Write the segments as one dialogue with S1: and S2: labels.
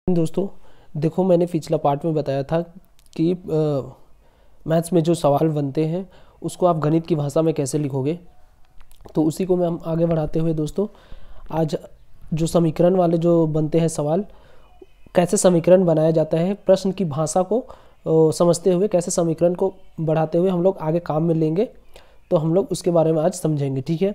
S1: दोस्तों देखो, मैंने पिछला पार्ट में बताया था कि मैथ्स में जो सवाल बनते हैं उसको आप गणित की भाषा में कैसे लिखोगे। तो उसी को मैं हम आगे बढ़ाते हुए दोस्तों आज जो समीकरण वाले जो बनते हैं सवाल, कैसे समीकरण बनाया जाता है, प्रश्न की भाषा को समझते हुए कैसे समीकरण को बढ़ाते हुए हम लोग आगे काम में लेंगे, तो हम लोग उसके बारे में आज समझेंगे। ठीक है,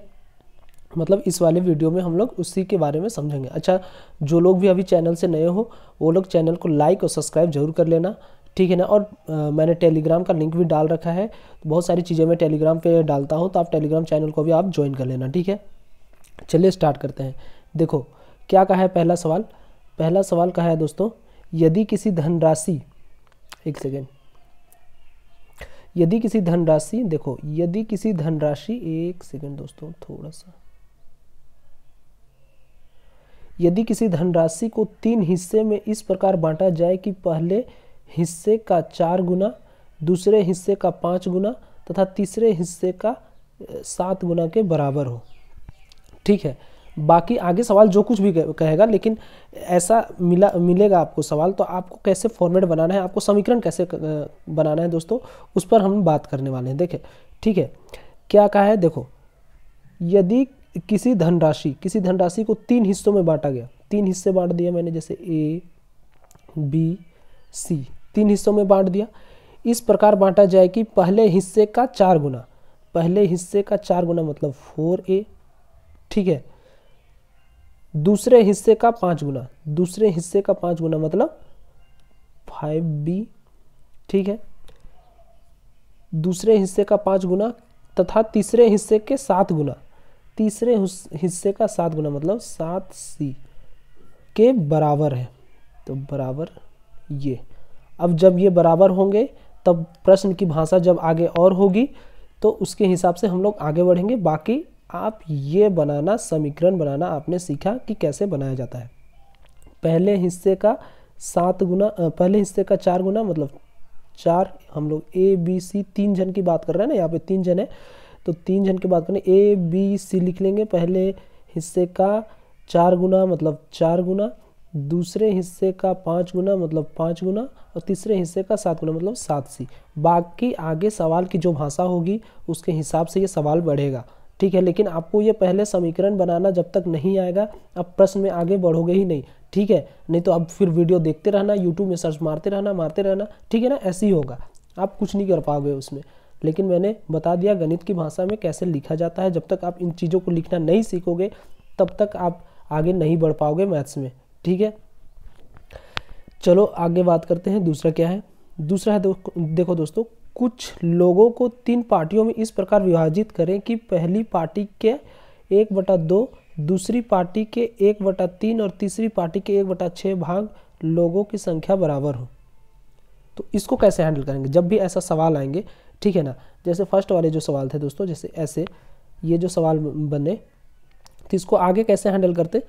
S1: मतलब इस वाले वीडियो में हम लोग उसी के बारे में समझेंगे। अच्छा, जो लोग भी अभी चैनल से नए हो वो लोग चैनल को लाइक और सब्सक्राइब जरूर कर लेना, ठीक है ना। और मैंने टेलीग्राम का लिंक भी डाल रखा है, तो बहुत सारी चीज़ें मैं टेलीग्राम पे डालता हूँ, तो आप टेलीग्राम चैनल को भी आप ज्वाइन कर लेना, ठीक है। चलिए स्टार्ट करते हैं। देखो क्या कहा है पहला सवाल। पहला सवाल कहा है दोस्तों, यदि किसी धनराशि, एक सेकेंड, यदि किसी धनराशि, देखो यदि किसी धनराशि, एक सेकेंड दोस्तों थोड़ा सा, यदि किसी धनराशि को 3 हिस्से में इस प्रकार बांटा जाए कि पहले हिस्से का 4 गुना, दूसरे हिस्से का 5 गुना तथा तीसरे हिस्से का 7 गुना के बराबर हो। ठीक है, बाकी आगे सवाल जो कुछ भी कहेगा, लेकिन ऐसा मिलेगा आपको सवाल, तो आपको कैसे फॉर्मेट बनाना है, आपको समीकरण कैसे बनाना है दोस्तों, उस पर हम बात करने वाले हैं। देखें, ठीक है, क्या कहा है, देखो यदि किसी धनराशि को 3 हिस्सों में बांटा गया, 3 हिस्से बांट दिया मैंने, जैसे ए बी सी, 3 हिस्सों में बांट दिया। इस प्रकार बांटा जाए कि पहले हिस्से का 4 गुना, पहले हिस्से का 4 गुना मतलब 4a, ठीक है। दूसरे हिस्से का 5 गुना, दूसरे हिस्से का 5 गुना मतलब 5b, ठीक है। दूसरे हिस्से का 5 गुना तथा तीसरे हिस्से के 7 गुना, तीसरे हिस्से का 7 गुना मतलब 7c के बराबर है, तो बराबर ये। अब जब ये बराबर होंगे तब प्रश्न की भाषा जब आगे और होगी तो उसके हिसाब से हम लोग आगे बढ़ेंगे। बाकी आप ये बनाना, समीकरण बनाना आपने सीखा कि कैसे बनाया जाता है। पहले हिस्से का 7 गुना, पहले हिस्से का 4 गुना मतलब 4, हम लोग ए बी सी 3 जन की बात कर रहे हैं ना, यहाँ पे 3 जन है, तो 3 जन की बात करें, ए बी सी लिख लेंगे। पहले हिस्से का 4 गुना मतलब 4 गुना, दूसरे हिस्से का 5 गुना मतलब 5 गुना, और तीसरे हिस्से का 7 गुना मतलब 7c। बाकी आगे सवाल की जो भाषा होगी उसके हिसाब से ये सवाल बढ़ेगा, ठीक है। लेकिन आपको ये पहले समीकरण बनाना जब तक नहीं आएगा, अब प्रश्न में आगे बढ़ोगे ही नहीं, ठीक है। नहीं तो अब फिर वीडियो देखते रहना, यूट्यूब में सर्च मारते रहना, ठीक है ना, ऐसे ही होगा, आप कुछ नहीं कर पाओगे उसमें। लेकिन मैंने बता दिया गणित की भाषा में कैसे लिखा जाता है। जब तक आप इन चीज़ों को लिखना नहीं सीखोगे तब तक आप आगे नहीं बढ़ पाओगे मैथ्स में, ठीक है। चलो आगे बात करते हैं। दूसरा क्या है, दूसरा है देखो दोस्तों, कुछ लोगों को 3 पार्टियों में इस प्रकार विभाजित करें कि पहली पार्टी के 1/2, दूसरी पार्टी के 1/3 और तीसरी पार्टी के 1/6 भाग लोगों की संख्या बराबर हो। तो इसको कैसे हैंडल करेंगे जब भी ऐसा सवाल आएंगे, ठीक है ना। जैसे फर्स्ट वाले जो सवाल थे दोस्तों, जैसे ऐसे ये जो सवाल बने, तो इसको आगे कैसे हैंडल करते,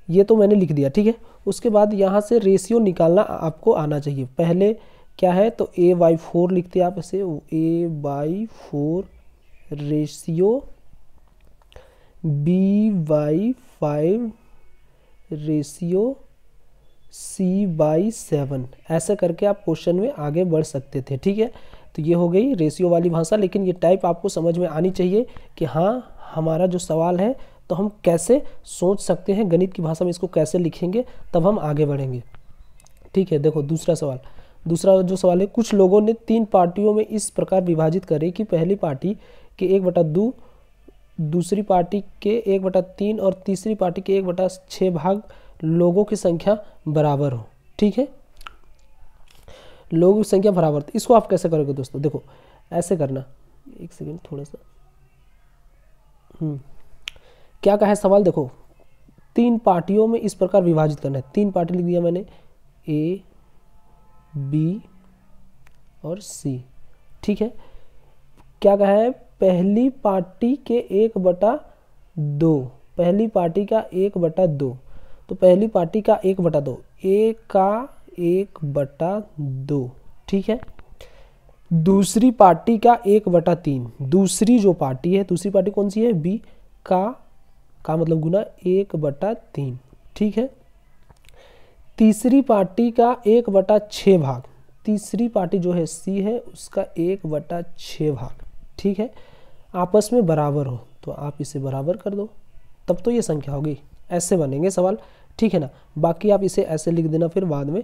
S1: ये तो मैंने लिख दिया, ठीक है। उसके बाद यहाँ से रेशियो निकालना आपको आना चाहिए। पहले क्या है, तो a/4 लिखते हैं आप ऐसे, a/4 ratio b/5 ratio c/7, ऐसा करके आप क्वेश्चन में आगे बढ़ सकते थे, ठीक है। तो ये हो गई रेशियो वाली भाषा, लेकिन ये टाइप आपको समझ में आनी चाहिए कि हाँ हमारा जो सवाल है तो हम कैसे सोच सकते हैं, गणित की भाषा में इसको कैसे लिखेंगे, तब हम आगे बढ़ेंगे, ठीक है। देखो दूसरा सवाल, दूसरा जो सवाल है, कुछ लोगों ने 3 पार्टियों में इस प्रकार विभाजित करे कि पहली पार्टी के 1/2, दूसरी पार्टी के 1/3 और तीसरी पार्टी के 1/6 भाग लोगों की संख्या बराबर हो, ठीक है। लोगों की संख्या बराबर, तो इसको आप कैसे करोगे दोस्तों, देखो ऐसे करना, एक सेकेंड थोड़ा सा, क्या कहा है सवाल, देखो 3 पार्टियों में इस प्रकार विभाजित करना है। 3 पार्टी लिख दिया मैंने, ए बी और सी, ठीक है। क्या कहा है, पहली पार्टी के 1/2, पहली पार्टी का 1/2, तो पहली पार्टी का 1/2, ए का 1/2, ठीक है। दूसरी पार्टी का 1/3, दूसरी जो पार्टी है, दूसरी पार्टी कौन सी है, बी का मतलब गुना 1/3, ठीक है। तीसरी पार्टी का 1/6 भाग, तीसरी पार्टी जो है सी है उसका 1/6 भाग, ठीक है, आपस में बराबर हो तो आप इसे बराबर कर दो, तब तो ये संख्या होगी। ऐसे बनेंगे सवाल, ठीक है ना। बाकी आप इसे ऐसे लिख देना फिर बाद में,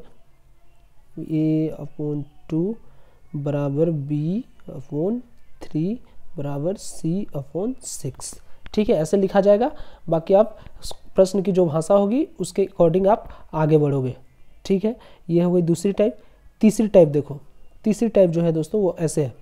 S1: a/2 बराबर b/3 बराबर c/6, ठीक है, ऐसे लिखा जाएगा। बाकी आप प्रश्न की जो भाषा होगी उसके अकॉर्डिंग आप आगे बढ़ोगे, ठीक है। ये हो गई दूसरी टाइप। तीसरी टाइप देखो, तीसरी टाइप जो है दोस्तों वो ऐसे है।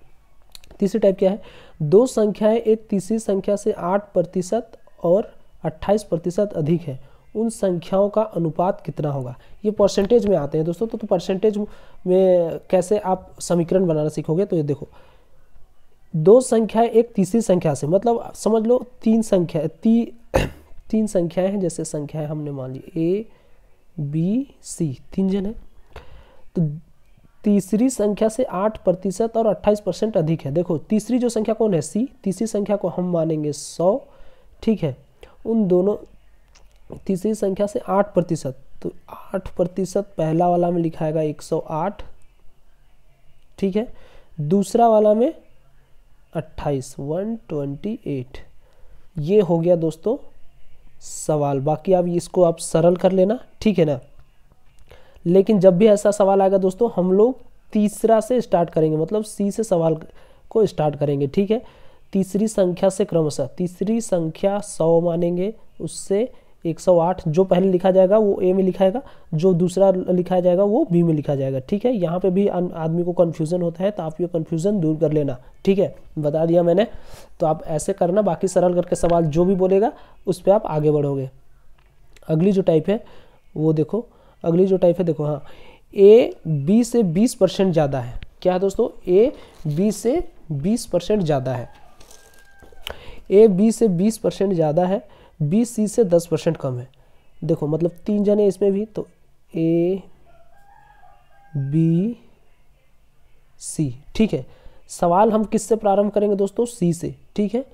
S1: तीसरी टाइप क्या है, दो संख्याएं एक तीसरी संख्या से 8% और 28% अधिक है, उन संख्याओं का अनुपात कितना होगा। ये परसेंटेज में आते हैं दोस्तों, तो परसेंटेज में कैसे आप समीकरण बनाना सीखोगे। तो ये देखो, दो संख्याएं एक तीसरी संख्या से, मतलब समझ लो तीन संख्याएं हैं, जैसे संख्याएं हमने मान ली A B C, 3 जन है, तो तीसरी संख्या से 8% और 28% अधिक है। देखो तीसरी जो संख्या कौन है C, तीसरी संख्या को हम मानेंगे 100, ठीक है। उन दोनों तीसरी संख्या से 8%, तो 8% पहला वाला में लिखाएगा 108, ठीक है, दूसरा वाला में 28, 128। ये हो गया दोस्तों सवाल। बाकी आप इसको आप सरल कर लेना, ठीक है ना। लेकिन जब भी ऐसा सवाल आएगा दोस्तों, हम लोग तीसरा से स्टार्ट करेंगे, मतलब सी से सवाल को स्टार्ट करेंगे, ठीक है। तीसरी संख्या से क्रमशः, तीसरी संख्या 100 मानेंगे, उससे 108, जो पहले लिखा जाएगा वो ए में लिखाएगा, जो दूसरा लिखा जाएगा वो बी में लिखा जाएगा, ठीक है। यहाँ पे भी आदमी को कन्फ्यूज़न होता है, तो आप ये कन्फ्यूज़न दूर कर लेना, ठीक है, बता दिया मैंने। तो आप ऐसे करना, बाकी सरल करके सवाल जो भी बोलेगा उस पर आप आगे बढ़ोगे। अगली जो टाइप है वो देखो, अगली जो टाइप है देखो, हाँ, ए बी से 20% ज़्यादा है। क्या है दोस्तों, ए बी से 20% ज़्यादा है, ए बी से 20% ज़्यादा है, बी सी से 10% कम है। देखो मतलब 3 जन है इसमें भी, तो ए बी सी, ठीक है। सवाल हम किससे प्रारंभ करेंगे दोस्तों, सी से, ठीक है,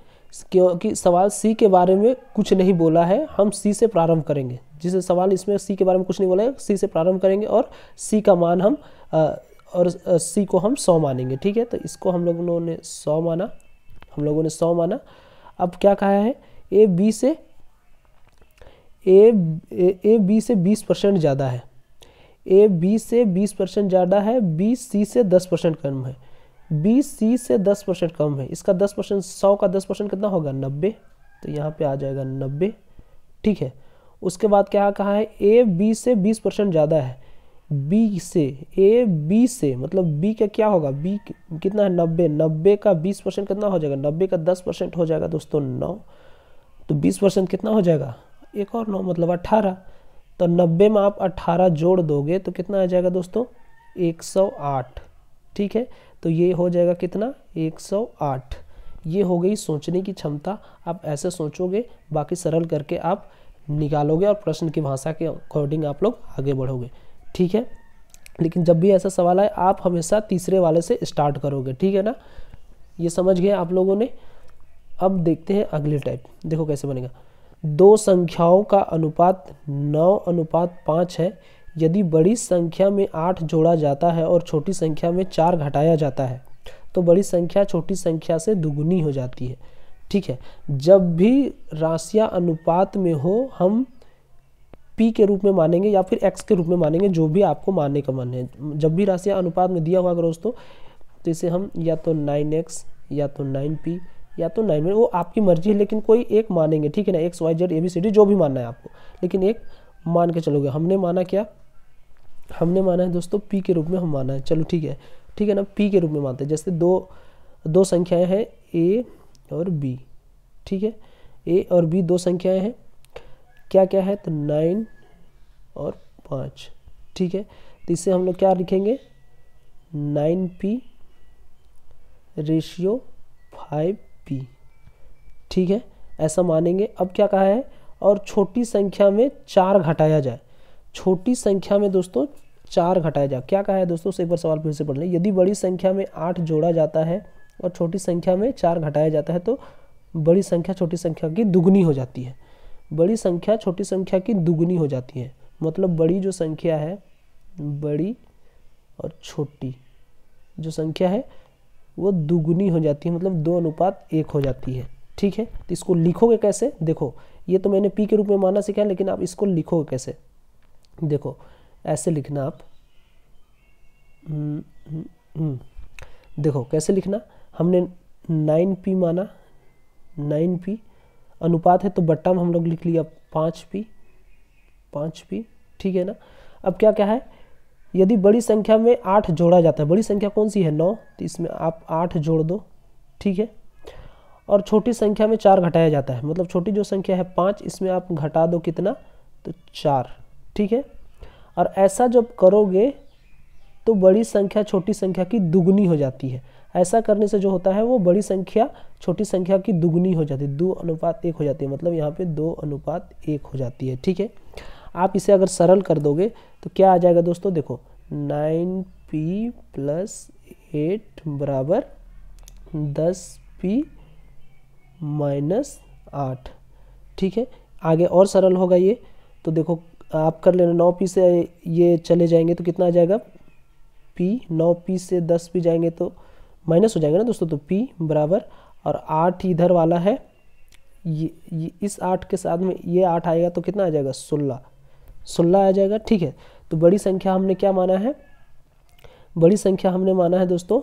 S1: क्योंकि सवाल सी के बारे में कुछ नहीं बोला है, हम सी से प्रारंभ करेंगे। जिसे सवाल इसमें सी के बारे में कुछ नहीं बोला है, सी से प्रारंभ करेंगे और सी का मान हम और सी को हम 100 मानेंगे, ठीक है। तो इसको हम लोगों ने 100 माना, हम लोगों ने 100 माना। अब क्या कहा है, ए बी से 20% ज़्यादा है, ए बी से 20% ज़्यादा है, बी सी से 10% कम है, बी सी से 10% कम है। इसका 10%, 100 का 10% कितना होगा, 90, तो यहाँ पे आ जाएगा 90, ठीक है। उसके बाद क्या कहा है, ए बी से 20% ज़्यादा है, बी से, ए बी से मतलब बी का क्या होगा, बी कितना है, 90, 90 का 20% कितना हो जाएगा, 90 का 10% हो जाएगा दोस्तों 9, तो 20% कितना हो जाएगा, एक और 9 मतलब 18, तो 90 में आप 18 जोड़ दोगे तो कितना आ जाएगा दोस्तों, 108, ठीक है। तो ये हो जाएगा कितना, 108। ये हो गई सोचने की क्षमता, आप ऐसे सोचोगे, बाकी सरल करके आप निकालोगे और प्रश्न की भाषा के अकॉर्डिंग आप लोग आगे बढ़ोगे, ठीक है। लेकिन जब भी ऐसा सवाल आए आप हमेशा तीसरे वाले से स्टार्ट करोगे, ठीक है ना। ये समझ गए आप लोगों ने। अब देखते हैं अगली टाइप, देखो कैसे बनेगा। दो संख्याओं का अनुपात 9:5 है, यदि बड़ी संख्या में 8 जोड़ा जाता है और छोटी संख्या में 4 घटाया जाता है तो बड़ी संख्या छोटी संख्या से दुगुनी हो जाती है, ठीक है। जब भी राशियां अनुपात में हो हम p के रूप में मानेंगे या फिर x के रूप में मानेंगे, जो भी आपको मानने का मन है। जब भी राशियां अनुपात में दिया हुआ दोस्तों, तो इसे हम या तो 9x या तो 9p या तो 9 में, वो आपकी मर्जी है, लेकिन कोई एक मानेंगे, ठीक है ना। x y z ABCD जो भी मानना है आपको, लेकिन एक मान के चलोगे। हमने माना क्या, हमने माना है दोस्तों p के रूप में हम माना है, चलो ठीक है, ठीक है ना, p के रूप में मानते हैं। जैसे दो संख्याएं हैं a और b, ठीक है, a और b दो संख्याएं हैं, क्या क्या है, तो 9 और 5, ठीक है। तो इससे हम लोग क्या लिखेंगे, 9p रेशियो 5p, ठीक है, ऐसा मानेंगे। अब क्या कहा है, और छोटी संख्या में 4 घटाया जाए, छोटी संख्या में दोस्तों 4 घटाया जाए। क्या कहा है दोस्तों, से एक बार सवाल फिर से पढ़ लें। यदि बड़ी संख्या में 8 जोड़ा जाता है और छोटी संख्या में 4 घटाया जाता है तो बड़ी संख्या छोटी संख्या की दुगुनी हो जाती है, बड़ी संख्या छोटी संख्या की दुगुनी हो जाती है। मतलब बड़ी जो संख्या है, बड़ी और छोटी जो संख्या है वो दुगुनी हो जाती है, मतलब 2:1 हो जाती है। ठीक है, तो इसको लिखोगे कैसे? देखो ये तो मैंने p के रूप में माना सिखाया, लेकिन आप इसको लिखोगे कैसे? देखो ऐसे लिखना आप, देखो कैसे लिखना, हमने 9p माना, 9p अनुपात है तो बट्टा में हम लोग लिख लिया 5p, ठीक है ना। अब क्या क्या है, यदि बड़ी संख्या में 8 जोड़ा जाता है, बड़ी संख्या कौन सी है 9, तो इसमें आप 8 जोड़ दो, ठीक है। और छोटी संख्या में 4 घटाया जाता है, मतलब छोटी जो संख्या है 5, इसमें आप घटा दो कितना, तो 4, ठीक है। और ऐसा जब करोगे तो बड़ी संख्या छोटी संख्या की दुगुनी हो जाती है। ऐसा करने से जो होता है वो बड़ी संख्या छोटी संख्या की दुगुनी हो जाती है, 2:1 हो जाती है, मतलब यहाँ पे 2:1 हो जाती है, ठीक है। आप इसे अगर सरल कर दोगे तो क्या आ जाएगा दोस्तों, देखो 9p + 8 = 10p - 8, ठीक है। आगे और सरल होगा ये, तो देखो आप कर लेना, 9p से ये चले जाएंगे तो कितना आ जाएगा p, 9p से 10p जाएंगे तो माइनस हो जाएगा ना दोस्तों, तो p बराबर, और 8 इधर वाला है, ये इस 8 के साथ में ये 8 आएगा तो कितना आ जाएगा 16 आ जाएगा, ठीक है। तो बड़ी संख्या हमने क्या माना है, बड़ी संख्या हमने माना है दोस्तों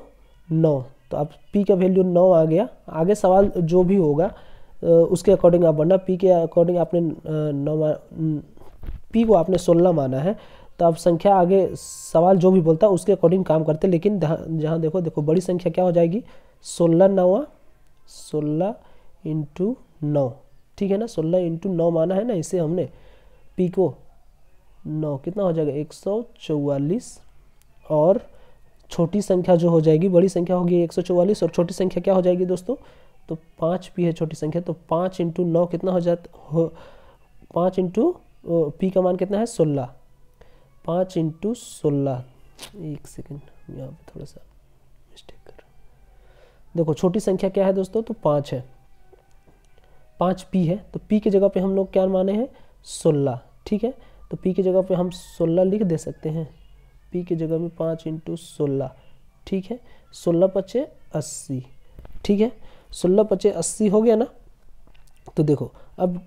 S1: 9, तो अब p का वैल्यू 9 आ गया। आगे सवाल जो भी होगा उसके अकॉर्डिंग आप बढ़ना, p के अकॉर्डिंग आपने 9 p को आपने 16 माना है, तो अब संख्या आगे सवाल जो भी बोलता है उसके अकॉर्डिंग काम करते, लेकिन जहाँ देखो बड़ी संख्या क्या हो जाएगी 16 9 16 × 9, ठीक है ना, 16 × 9 माना है ना इसे हमने, p को 9 कितना हो जाएगा 144, और छोटी संख्या जो हो जाएगी, बड़ी संख्या होगी 144 और छोटी संख्या क्या हो जाएगी दोस्तों, तो 5p है छोटी संख्या, तो 5 × 9 कितना हो जाता, 5 × p का मान कितना है 16, 5 × 16, एक सेकेंड यहाँ पे थोड़ा सा मिस्टेक कर रहा हूँ। देखो छोटी संख्या क्या है दोस्तों, तो 5 है, 5p है, तो p की जगह पे हम लोग क्या माने हैं 16, ठीक है। तो p की जगह पे हम 16 लिख दे सकते हैं, p की जगह में 5 × 16, ठीक है, 16 × 5 = 80, ठीक है, 16 × 5 = 80 हो गया ना। तो देखो अब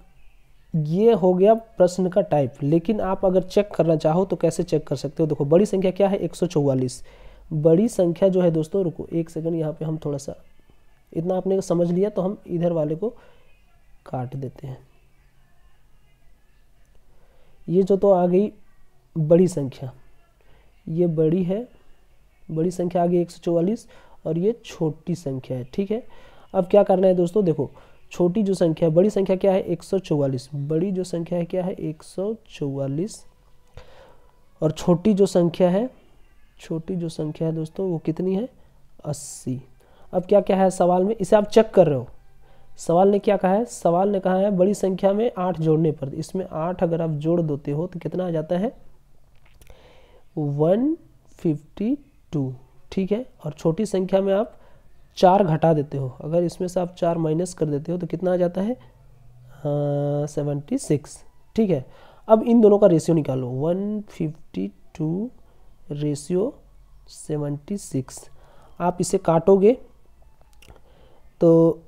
S1: ये हो गया प्रश्न का टाइप, लेकिन आप अगर चेक करना चाहो तो कैसे चेक कर सकते हो, देखो बड़ी संख्या क्या है 144, बड़ी संख्या जो है दोस्तों, रुको एक सेकंड, यहाँ पे हम थोड़ा सा, इतना आपने समझ लिया तो हम इधर वाले को काट देते हैं। ये जो तो आ गई बड़ी संख्या, ये बड़ी है, बड़ी संख्या आ गई 144, और ये छोटी संख्या है, ठीक है। अब क्या करना है दोस्तों, देखो छोटी जो संख्या है, बड़ी संख्या क्या है 144, बड़ी जो संख्या है क्या है 144, और छोटी जो संख्या है, छोटी जो संख्या है दोस्तों वो कितनी है 80। अब क्या क्या है सवाल में, इसे आप चेक कर रहे हो, सवाल ने क्या कहा है, सवाल ने कहा है बड़ी संख्या में 8 जोड़ने पर, इसमें 8 अगर आप जोड़ देते हो तो कितना आ जाता है 152, ठीक है। और छोटी संख्या में आप 4 घटा देते हो, अगर इसमें से आप 4 माइनस कर देते हो तो कितना आ जाता है 76, ठीक है। अब इन दोनों का रेशियो निकालो, 152 रेशियो 76, आप इसे काटोगे तो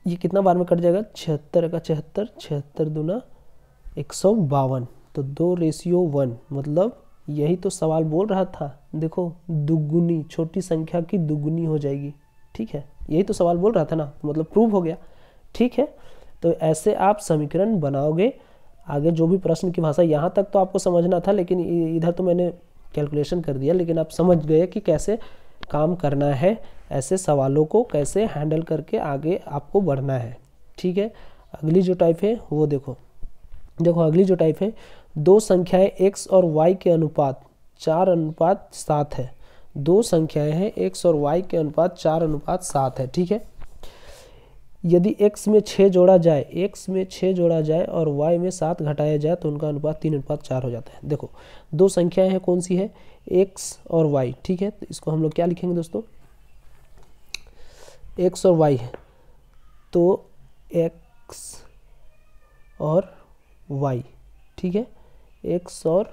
S1: ये कितना बार में कट जाएगा, 76 का 76, 76 दूना 152, तो 2:1, मतलब यही तो सवाल बोल रहा था, देखो दुगुनी, छोटी संख्या की दुगुनी हो जाएगी, ठीक है, यही तो सवाल बोल रहा था ना, मतलब प्रूव हो गया, ठीक है। तो ऐसे आप समीकरण बनाओगे। आगे जो भी प्रश्न की भाषा, यहाँ तक तो आपको समझना था, लेकिन इधर तो मैंने कैलकुलेशन कर दिया, लेकिन आप समझ गए कि कैसे काम करना है, ऐसे सवालों को कैसे हैंडल करके आगे आपको बढ़ना है, ठीक है। अगली जो टाइप है वो देखो अगली जो टाइप है, दो संख्याएं x और y के अनुपात 4:7 है, दो संख्याएं हैं x और y के अनुपात 4:7 है, ठीक है। यदि x में 6 जोड़ा जाए और y में 7 घटाया जाए तो उनका अनुपात 3:4 हो जाता है। देखो दो संख्याएं हैं, कौन सी है x और y, ठीक है। तो इसको हम लोग क्या लिखेंगे दोस्तों, x और y है तो x और y, ठीक है, एक्स और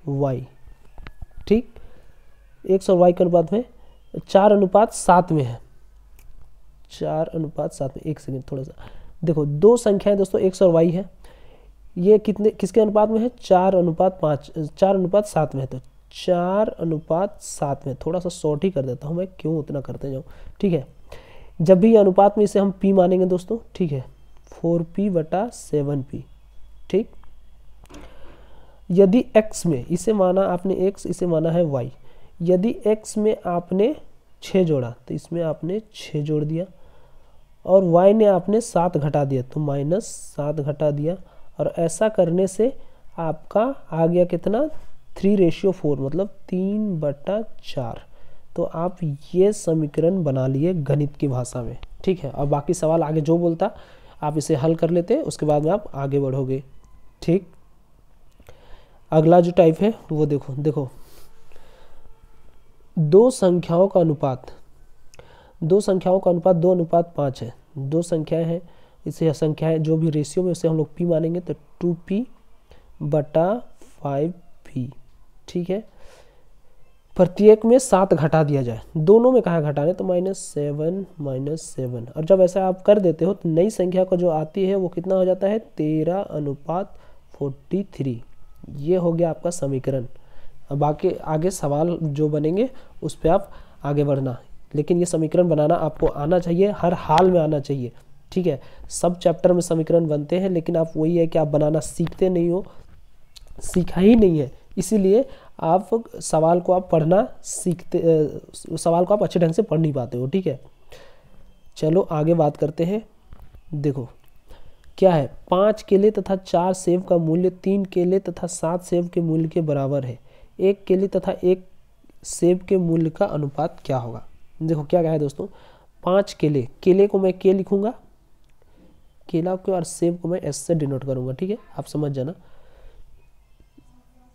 S1: वाई, ठीक, एक्स और वाई के अनुपात में 4:7 में है, 4:7 में। एक सेकेंड थोड़ा सा देखो, दो संख्याएं दोस्तों एक्स और वाई है, ये कितने किसके अनुपात में है, 4:5, 4:7 में है, तो 4:7 में। थोड़ा सा शॉर्ट ही कर देता हूँ मैं, क्यों उतना करते जाऊँ, ठीक है। जब भी ये अनुपात में इसे हम p मानेंगे दोस्तों, ठीक है, 4p/7p, ठीक। यदि x में, इसे माना आपने x, इसे माना है y, यदि x में आपने 6 जोड़ा तो इसमें आपने 6 जोड़ दिया, और y ने आपने 7 घटा दिया तो -7 घटा दिया, और ऐसा करने से आपका आ गया कितना, 3:4, मतलब 3/4। तो आप ये समीकरण बना लिए गणित की भाषा में, ठीक है। और बाकी सवाल आगे जो बोलता आप इसे हल कर लेते, उसके बाद में आप आगे बढ़ोगे, ठीक। अगला जो टाइप है वो देखो, दो संख्याओं का अनुपात 2:5 है। दो संख्याएं हैं, इसे संख्याएं जो भी रेशियो में उसे हम लोग p मानेंगे, तो 2p/5p, ठीक है। प्रत्येक में 7 घटा दिया जाए, दोनों में कहाँ घटाने, तो -7 और जब ऐसा आप कर देते हो तो नई संख्या को जो आती है वो कितना हो जाता है, 13:43। ये हो गया आपका समीकरण। अब बाकी आगे सवाल जो बनेंगे उस पर आप आगे बढ़ना, लेकिन ये समीकरण बनाना आपको आना चाहिए, हर हाल में आना चाहिए, ठीक है। सब चैप्टर में समीकरण बनते हैं, लेकिन आप वही है कि आप बनाना सीखते नहीं हो, सीखा ही नहीं है, इसीलिए आप सवाल को आप पढ़ना सीखते, सवाल को आप अच्छे ढंग से पढ़ नहीं पाते हो, ठीक है। चलो आगे बात करते हैं। देखो क्या है, 5 केले तथा 4 सेब का मूल्य 3 केले तथा 7 सेब के मूल्य के बराबर है। 1 केले तथा 1 सेब के मूल्य का अनुपात क्या होगा। देखो क्या है दोस्तों, 5 केले, केले को मैं के लिखूंगा, केला को, और सेब को मैं एस से डिनोट करूंगा, ठीक है, आप समझ जाना।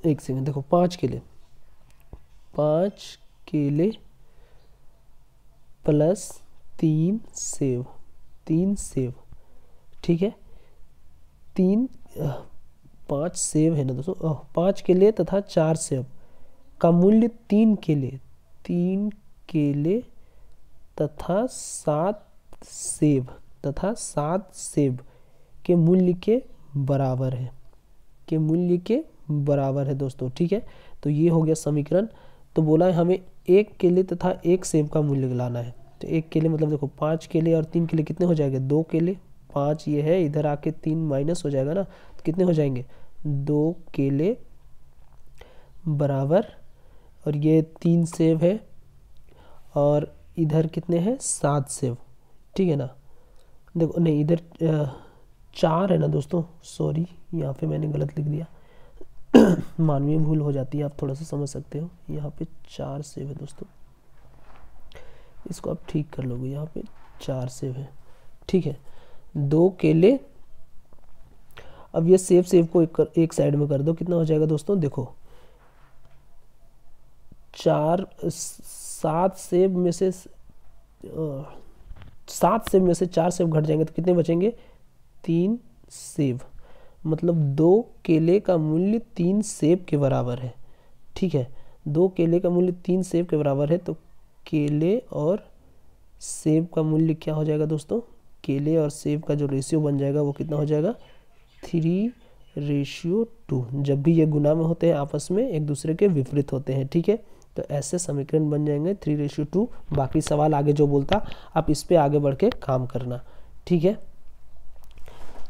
S1: एक सेकंड, देखो 5 केले प्लस 3 सेब, ठीक है, 5 सेब है ना दोस्तों, 5 केले तथा 4 सेब का मूल्य 3 केले तथा 7 सेब के मूल्य के बराबर है, दोस्तों, ठीक है। तो ये हो गया समीकरण। तो बोला है हमें 1 केले तथा 1 सेब का मूल्य लाना है। तो 1 केले मतलब देखो 5 केले और 3 केले कितने हो जाएंगे, 2 केले, 5 ये है, इधर आके 3 माइनस हो जाएगा ना, तो कितने हो जाएंगे, 2 केले बराबर, और ये 3 सेब है, और इधर कितने हैं, 7 सेब, ठीक है ना। देखो नहीं, इधर 4 है ना दोस्तों, सॉरी यहाँ पे मैंने गलत लिख दिया, मानवीय भूल हो जाती है, आप थोड़ा सा समझ सकते हो। यहाँ पे 4 सेब है दोस्तों, इसको आप ठीक कर लोगे, यहाँ पे 4 सेब है, ठीक है। 2 केले, अब ये सेब को एक साइड में कर दो, कितना हो जाएगा दोस्तों, देखो 7 सेब में से 4 सेब घट जाएंगे तो कितने बचेंगे, 3 सेब, मतलब 2 केले का मूल्य 3 सेब के बराबर है, ठीक है। 2 केले का मूल्य 3 सेब के बराबर है, तो केले और सेब का मूल्य क्या हो जाएगा दोस्तों, केले और सेब का जो रेशियो बन जाएगा वो कितना हो जाएगा, 3:2। जब भी ये गुना में होते हैं आपस में एक दूसरे के विपरीत होते हैं, ठीक है। तो ऐसे समीकरण बन जाएंगे 3:2। बाकी सवाल आगे जो बोलता आप इस पे आगे बढ़ के काम करना, ठीक है।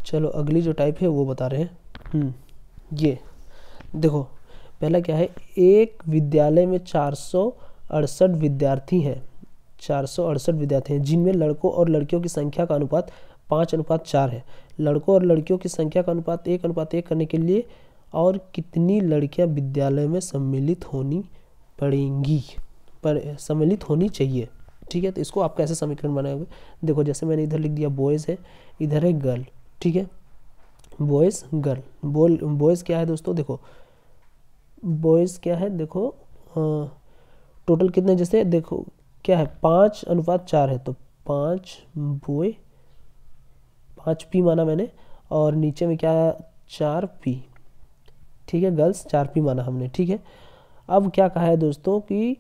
S1: चलो अगली जो टाइप है वो बता रहे हैं। ये देखो पहला क्या है, एक विद्यालय में 468 विद्यार्थी हैं, 468 विद्यार्थी हैं, जिनमें लड़कों और लड़कियों की संख्या का अनुपात 5:4 है। लड़कों और लड़कियों की संख्या का अनुपात 1:1 करने के लिए और कितनी लड़कियां विद्यालय में सम्मिलित होनी पड़ेंगी, सम्मिलित होनी चाहिए, ठीक है। तो इसको आप कैसे समीकरण बनाओगे, देखो जैसे मैंने इधर लिख दिया बॉयज़ है, इधर है गर्ल, ठीक है, बॉयज़ गर्ल। बॉयज़ क्या है दोस्तों, देखो बॉयज़ क्या है, देखो टोटल कितने, जैसे देखो क्या है 5:4 है, तो 5 बॉय, 5p माना मैंने, और नीचे में क्या है 4p, ठीक है, गर्ल्स 4p माना हमने, ठीक है। अब क्या कहा है दोस्तों कि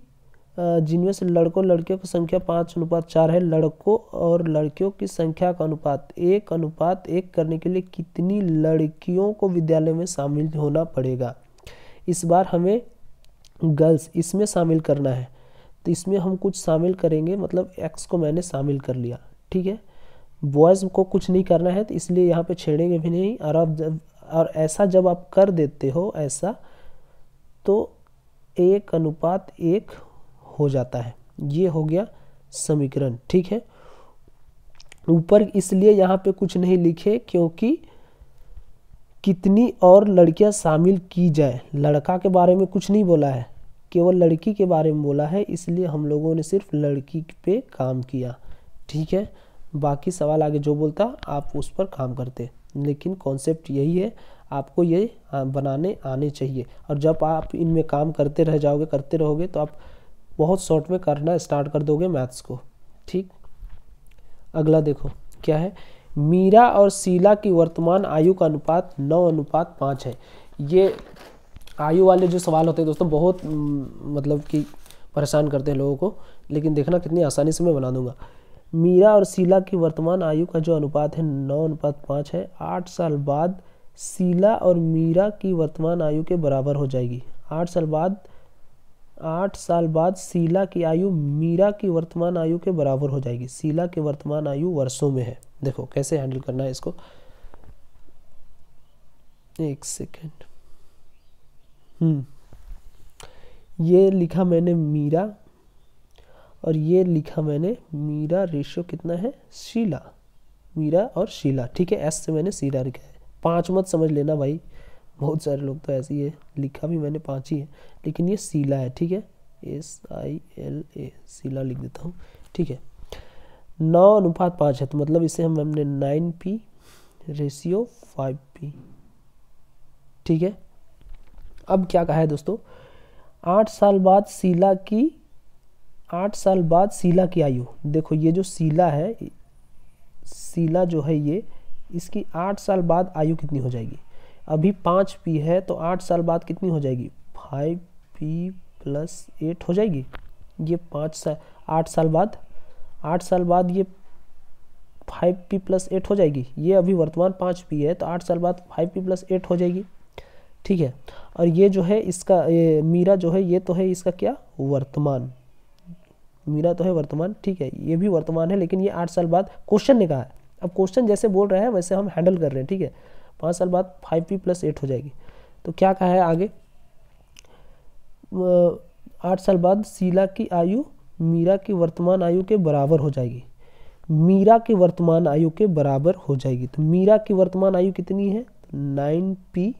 S1: जिनमें से लड़कों लड़कियों की संख्या 5:4 है, लड़कों और लड़कियों की संख्या का अनुपात 1:1 करने के लिए कितनी लड़कियों को विद्यालय में शामिल होना पड़ेगा। इस बार हमें गर्ल्स इसमें शामिल करना है, तो इसमें हम कुछ शामिल करेंगे, मतलब एक्स को मैंने शामिल कर लिया, ठीक है। बॉयज़ को कुछ नहीं करना है, तो इसलिए यहाँ पे छेड़ेंगे भी नहीं। और ऐसा जब आप कर देते हो ऐसा, तो 1:1 हो जाता है। ये हो गया समीकरण, ठीक है। ऊपर इसलिए यहाँ पे कुछ नहीं लिखे क्योंकि कितनी और लड़कियां शामिल की जाए, लड़का के बारे में कुछ नहीं बोला है, केवल लड़की के बारे में बोला है, इसलिए हम लोगों ने सिर्फ लड़की पे काम किया, ठीक है। बाकी सवाल आगे जो बोलता आप उस पर काम करते, लेकिन कॉन्सेप्ट यही है, आपको ये बनाने आने चाहिए। और जब आप इनमें काम करते रह जाओगे, करते रहोगे, तो आप बहुत शॉर्ट में करना स्टार्ट कर दोगे मैथ्स को, ठीक। अगला देखो क्या है, मीरा और शीला की वर्तमान आयु का अनुपात 9:5 है। ये आयु वाले जो सवाल होते हैं दोस्तों बहुत मतलब कि परेशान करते हैं लोगों को, लेकिन देखना कितनी आसानी से मैं बना दूंगा। मीरा और शीला की वर्तमान आयु का जो अनुपात है 9:5 है। 8 साल बाद शीला और मीरा की वर्तमान आयु के बराबर हो जाएगी। 8 साल बाद शीला की आयु मीरा की वर्तमान आयु के बराबर हो जाएगी। शीला की वर्तमान आयु वर्षों में है। देखो कैसे हैंडल करना है इसको, एक सेकेंड। ये लिखा मैंने मीरा और ये लिखा मैंने मीरा, रेशियो कितना है शीला, मीरा और शीला, ठीक है। एस से मैंने शीला लिखा है, 5 मत समझ लेना भाई, बहुत सारे लोग तो ऐसे ही है, लिखा भी मैंने 5 ही है, लेकिन ये शीला है, ठीक है। SILA शीला लिख देता हूँ, ठीक है। 9:5 है, तो मतलब इसे हमने 9p रेशियो 5p, ठीक है। अब क्या कहा है दोस्तों, 8 साल बाद शीला की आयु, देखो ये जो शीला है, शीला जो है ये, इसकी 8 साल बाद आयु कितनी हो जाएगी। अभी 5p है, तो 8 साल बाद कितनी हो जाएगी 5p + 8 हो जाएगी। ये 8 साल बाद ये 5p + 8 हो जाएगी। ये अभी वर्तमान 5p है, तो 8 साल बाद 5p + 8 हो जाएगी, ठीक है। और ये जो है इसका मीरा जो है, ये तो है इसका क्या वर्तमान, मीरा तो है वर्तमान, ठीक है। ये भी वर्तमान है, लेकिन ये 8 साल बाद क्वेश्चन ने कहा है। अब क्वेश्चन जैसे बोल रहा है वैसे हम हैंडल कर रहे हैं, ठीक है। 5 साल बाद 5p + 8 हो जाएगी। तो क्या कहा है आगे, 8 साल बाद शीला की आयु मीरा की वर्तमान आयु के बराबर हो जाएगी। मीरा की वर्तमान आयु के बराबर हो जाएगी, तो मीरा की वर्तमान आयु कितनी है, 9p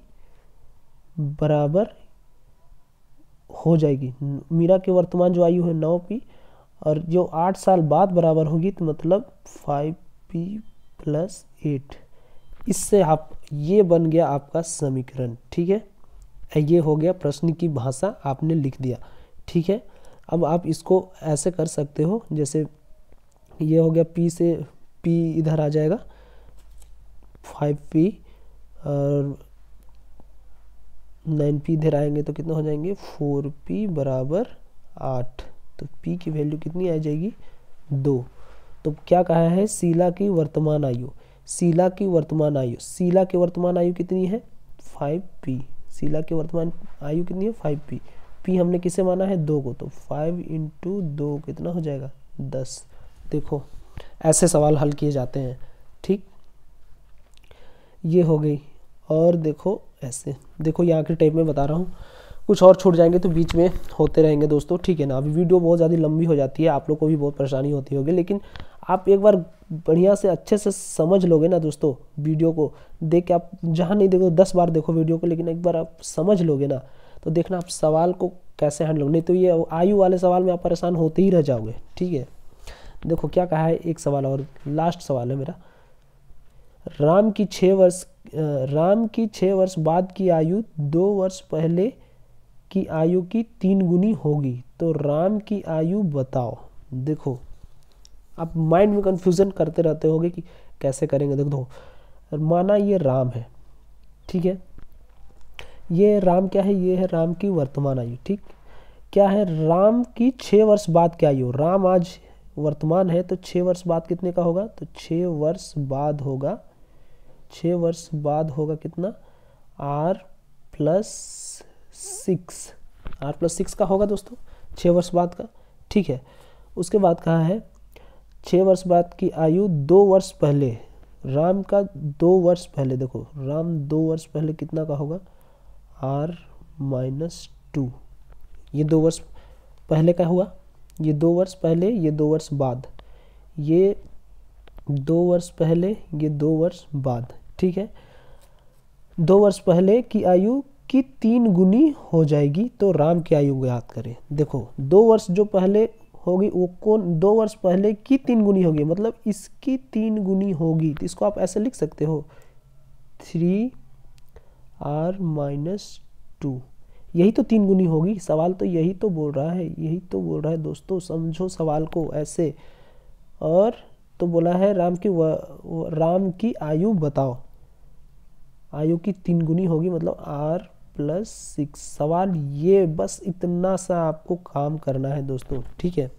S1: बराबर हो जाएगी। मीरा की वर्तमान जो आयु है 9p, और जो 8 साल बाद बराबर होगी, तो मतलब 5p + 8। इससे आप, ये बन गया आपका समीकरण, ठीक है। ये हो गया प्रश्न की भाषा, आपने लिख दिया, ठीक है। अब आप इसको ऐसे कर सकते हो, जैसे ये हो गया p से p इधर आ जाएगा, 5p और 9p इधर आएंगे तो कितना हो जाएंगे 4p बराबर 8। तो p की वैल्यू कितनी आ जाएगी 2। तो क्या कहा है, शीला की वर्तमान आयु, शीला की वर्तमान आयु कितनी है 5p। शीला की वर्तमान आयु कितनी है 5p। p हमने किसे माना है 2 को, तो 5 × 2 कितना हो जाएगा 10। देखो ऐसे सवाल हल किए जाते हैं, ठीक। ये हो गई। और देखो ऐसे, देखो यहाँ के टाइप में बता रहा हूँ, कुछ और छूट जाएंगे तो बीच में होते रहेंगे दोस्तों, ठीक है ना। अभी वीडियो बहुत ज़्यादा लंबी हो जाती है, आप लोग को भी बहुत परेशानी होती होगी, लेकिन आप एक बार बढ़िया से अच्छे से समझ लोगे ना दोस्तों, वीडियो को देख के, आप जहाँ नहीं देखो 10 बार देखो वीडियो को, लेकिन एक बार आप समझ लोगे ना, तो देखना आप सवाल को कैसे हैंडल होगे। नहीं तो ये आयु वाले सवाल में आप परेशान होते ही रह जाओगे, ठीक है। देखो क्या कहा है, एक सवाल और, लास्ट सवाल है मेरा। राम की 6 वर्ष बाद की आयु 2 वर्ष पहले की आयु की 3 गुनी होगी, तो राम की आयु बताओ। देखो आप माइंड में कंफ्यूजन करते रहते होगे कि कैसे करेंगे। देखो माना ये राम है, ठीक है, ये राम क्या है, ये है राम की वर्तमान आयु। ठीक, क्या है, राम की 6 वर्ष बाद क्या आयु, राम आज वर्तमान है तो 6 वर्ष बाद कितने का होगा, तो 6 वर्ष बाद होगा, 6 वर्ष बाद होगा कितना, r+6, r+6 का होगा दोस्तों 6 वर्ष बाद का। ठीक है, उसके बाद कहा है 6 वर्ष बाद की आयु 2 वर्ष पहले, राम का 2 वर्ष पहले, देखो राम 2 वर्ष पहले कितना का होगा, r-2, ये 2 वर्ष पहले का हुआ, ये 2 वर्ष पहले, ये 2 वर्ष बाद, ये 2 वर्ष पहले, ये 2 वर्ष बाद। ठीक है, 2 वर्ष पहले की आयु की 3 गुनी हो जाएगी तो राम की आयु ज्ञात करें। देखो 2 वर्ष जो पहले होगी वो कौन, 2 वर्ष पहले की 3 गुनी होगी, मतलब इसकी 3 गुनी होगी, तो इसको आप ऐसे लिख सकते हो 3r-2, यही तो 3 गुनी होगी, सवाल तो यही तो बोल रहा है, यही तो बोल रहा है दोस्तों, समझो सवाल को ऐसे। और तो बोला है राम की आयु बताओ, आयु की 3 गुनी होगी मतलब r+6, सवाल ये, बस इतना सा आपको काम करना है दोस्तों। ठीक है,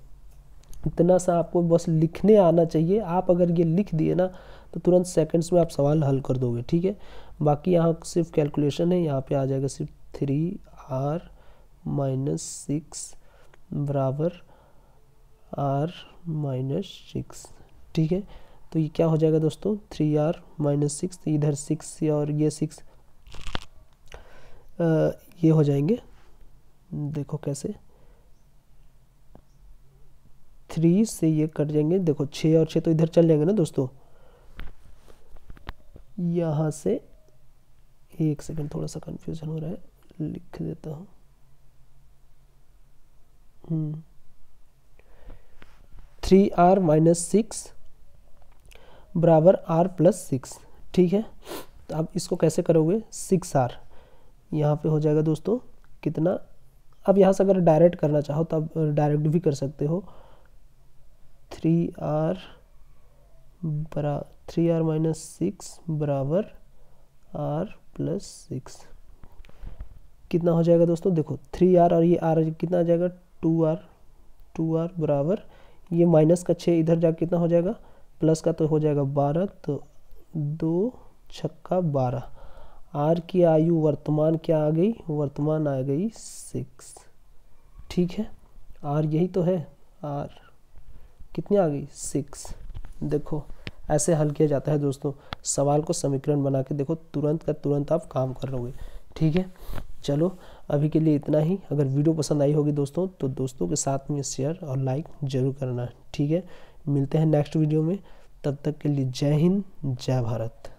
S1: इतना सा आपको बस लिखने आना चाहिए, आप अगर ये लिख दिए ना तो तुरंत सेकंड्स में आप सवाल हल कर दोगे। ठीक है, बाकी यहाँ सिर्फ कैलकुलेशन है, यहाँ पे आ जाएगा सिर्फ 3r-6 बराबर r-6। ठीक है, तो ये क्या हो जाएगा दोस्तों, 3r-6, तो इधर 6 और ये 6 ये हो जाएंगे, देखो कैसे, 3 से ये कट जाएंगे, देखो 6 और 6 तो इधर चल जाएंगे ना दोस्तों, यहाँ से, एक सेकंड थोड़ा सा कंफ्यूजन हो रहा है, लिख देता हूँ, 3r-6 बराबर r+6। ठीक है, तो अब इसको कैसे करोगे, 6r यहाँ पे हो जाएगा दोस्तों कितना, अब यहाँ से अगर डायरेक्ट करना चाहो तो आप डायरेक्ट भी कर सकते हो, 3r-6 बराबर r+6 कितना हो जाएगा दोस्तों, देखो 3r और ये r कितना आ जाएगा, 2r बराबर, ये माइनस का 6 इधर जाके कितना हो जाएगा, प्लस का तो हो जाएगा 12, तो 2 छक्का 12, r की आयु वर्तमान क्या आ गई, वर्तमान आ गई 6। ठीक है, r यही तो है, r कितनी आ गई, 6। देखो ऐसे हल किया जाता है दोस्तों, सवाल को समीकरण बना के देखो, तुरंत का तुरंत आप काम कर लोगे। ठीक है, चलो अभी के लिए इतना ही। अगर वीडियो पसंद आई होगी दोस्तों तो दोस्तों के साथ में शेयर और लाइक जरूर करना। ठीक है, मिलते हैं नेक्स्ट वीडियो में, तब तक के लिए जय हिंद, जय भारत।